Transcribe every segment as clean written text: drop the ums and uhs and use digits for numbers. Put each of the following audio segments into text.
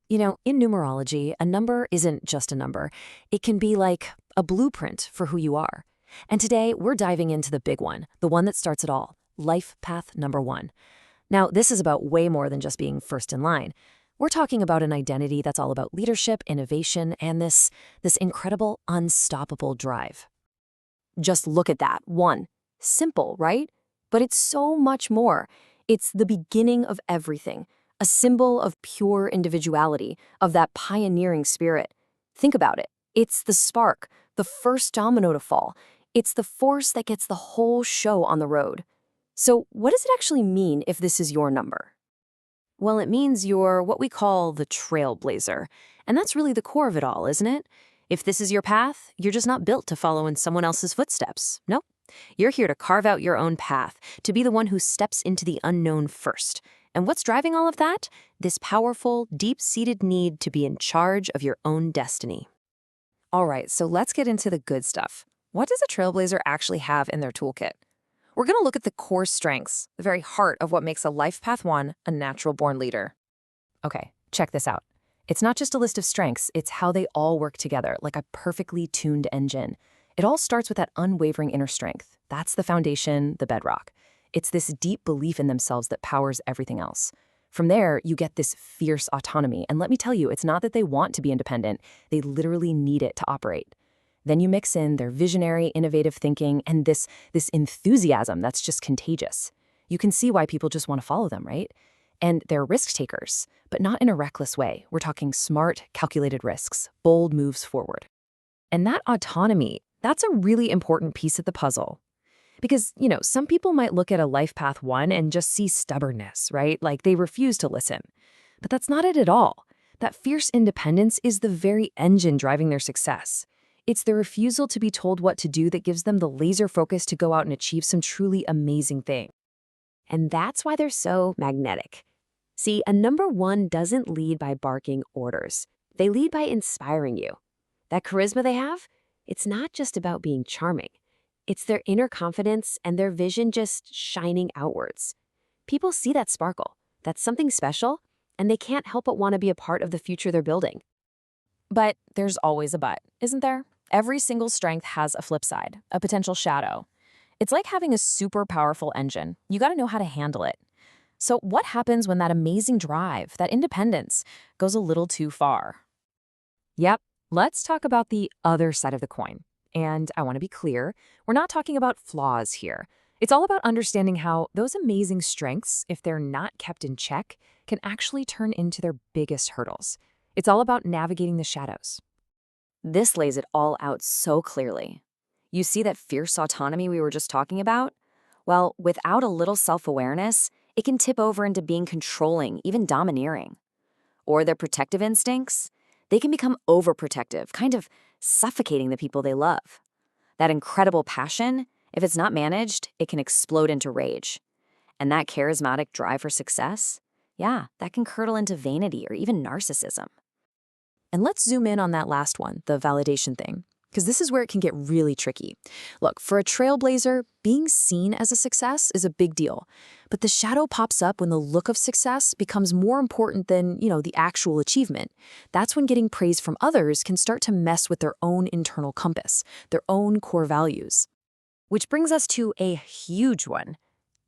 In numerology, a number isn't just a number. It can be like a blueprint for who you are. And today, we're diving into the big one, the one that starts it all, life path number one. Now, this is about way more than just being first in line. We're talking about an identity that's all about leadership, innovation, and this incredible, unstoppable drive. Just look at that. One. Simple, right? But it's so much more. It's the beginning of everything, a symbol of pure individuality, of that pioneering spirit. Think about it. It's the spark, the first domino to fall. It's the force that gets the whole show on the road. So what does it actually mean if this is your number? Well, it means you're what we call the trailblazer. And that's really the core of it all, isn't it? If this is your path, you're just not built to follow in someone else's footsteps. Nope. You're here to carve out your own path, to be the one who steps into the unknown first. And what's driving all of that? This powerful, deep-seated need to be in charge of your own destiny. All right, so let's get into the good stuff. What does a trailblazer actually have in their toolkit? We're going to look at the core strengths, the very heart of what makes a Life Path 1 a natural-born leader. Okay, check this out. It's not just a list of strengths, it's how they all work together, like a perfectly tuned engine. It all starts with that unwavering inner strength. That's the foundation, the bedrock. It's this deep belief in themselves that powers everything else. From there, you get this fierce autonomy. And let me tell you, it's not that they want to be independent. They literally need it to operate. Then you mix in their visionary, innovative thinking and this enthusiasm that's just contagious. You can see why people just want to follow them, right? And they're risk takers, but not in a reckless way. We're talking smart, calculated risks, bold moves forward. And that autonomy, that's a really important piece of the puzzle. Because, some people might look at a Life Path 1 and just see stubbornness, right? Like they refuse to listen. But that's not it at all. That fierce independence is the very engine driving their success. It's the refusal to be told what to do that gives them the laser focus to go out and achieve some truly amazing thing. And that's why they're so magnetic. See, a number 1 doesn't lead by barking orders. They lead by inspiring you. That charisma they have, it's not just about being charming. It's their inner confidence and their vision just shining outwards. People see that sparkle, that's something special, and they can't help but want to be a part of the future they're building. But there's always a but, isn't there? Every single strength has a flip side, a potential shadow. It's like having a super powerful engine. You got to know how to handle it. So what happens when that amazing drive, that independence, goes a little too far? Yep, let's talk about the other side of the coin. And I want to be clear, we're not talking about flaws here. It's all about understanding how those amazing strengths, if they're not kept in check, can actually turn into their biggest hurdles. It's all about navigating the shadows. This lays it all out so clearly. You see that fierce autonomy we were just talking about? Well, without a little self-awareness, it can tip over into being controlling, even domineering. Or their protective instincts? They can become overprotective, kind of suffocating the people they love. That incredible passion, if it's not managed, it can explode into rage. And that charismatic drive for success, yeah, that can curdle into vanity or even narcissism. And let's zoom in on that last one, the validation thing, because this is where it can get really tricky. Look, for a trailblazer, being seen as a success is a big deal. But the shadow pops up when the look of success becomes more important than, the actual achievement. That's when getting praise from others can start to mess with their own internal compass, their own core values. Which brings us to a huge one,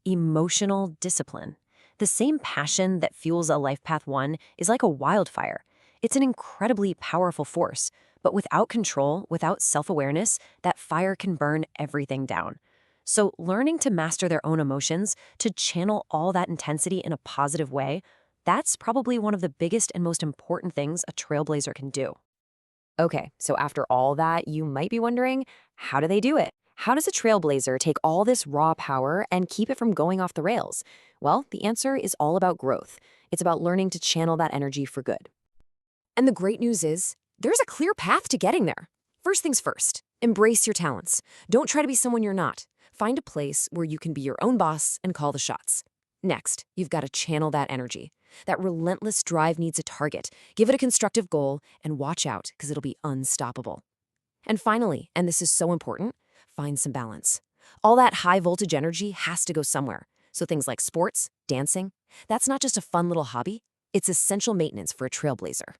emotional discipline. The same passion that fuels a Life Path 1 is like a wildfire. It's an incredibly powerful force, but without control, without self-awareness, that fire can burn everything down. So learning to master their own emotions, to channel all that intensity in a positive way, that's probably one of the biggest and most important things a trailblazer can do. Okay, so after all that, you might be wondering, how do they do it? How does a trailblazer take all this raw power and keep it from going off the rails? Well, the answer is all about growth. It's about learning to channel that energy for good. And the great news is, there's a clear path to getting there. First things first, embrace your talents. Don't try to be someone you're not. Find a place where you can be your own boss and call the shots. Next, you've got to channel that energy. That relentless drive needs a target. Give it a constructive goal and watch out because it'll be unstoppable. And finally, and this is so important, find some balance. All that high voltage energy has to go somewhere. So things like sports, dancing, that's not just a fun little hobby. It's essential maintenance for a trailblazer.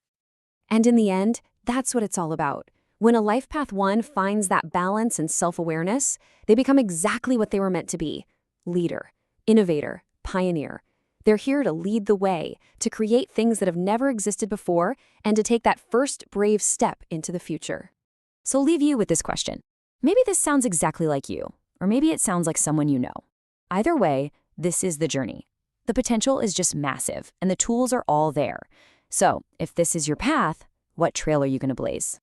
And in the end, that's what it's all about. When a Life Path 1 finds that balance and self-awareness, they become exactly what they were meant to be: leader, innovator, pioneer. They're here to lead the way, to create things that have never existed before, and to take that first brave step into the future. So I'll leave you with this question. Maybe this sounds exactly like you, or maybe it sounds like someone you know. Either way, this is the journey. The potential is just massive, and the tools are all there. So if this is your path, what trail are you going to blaze?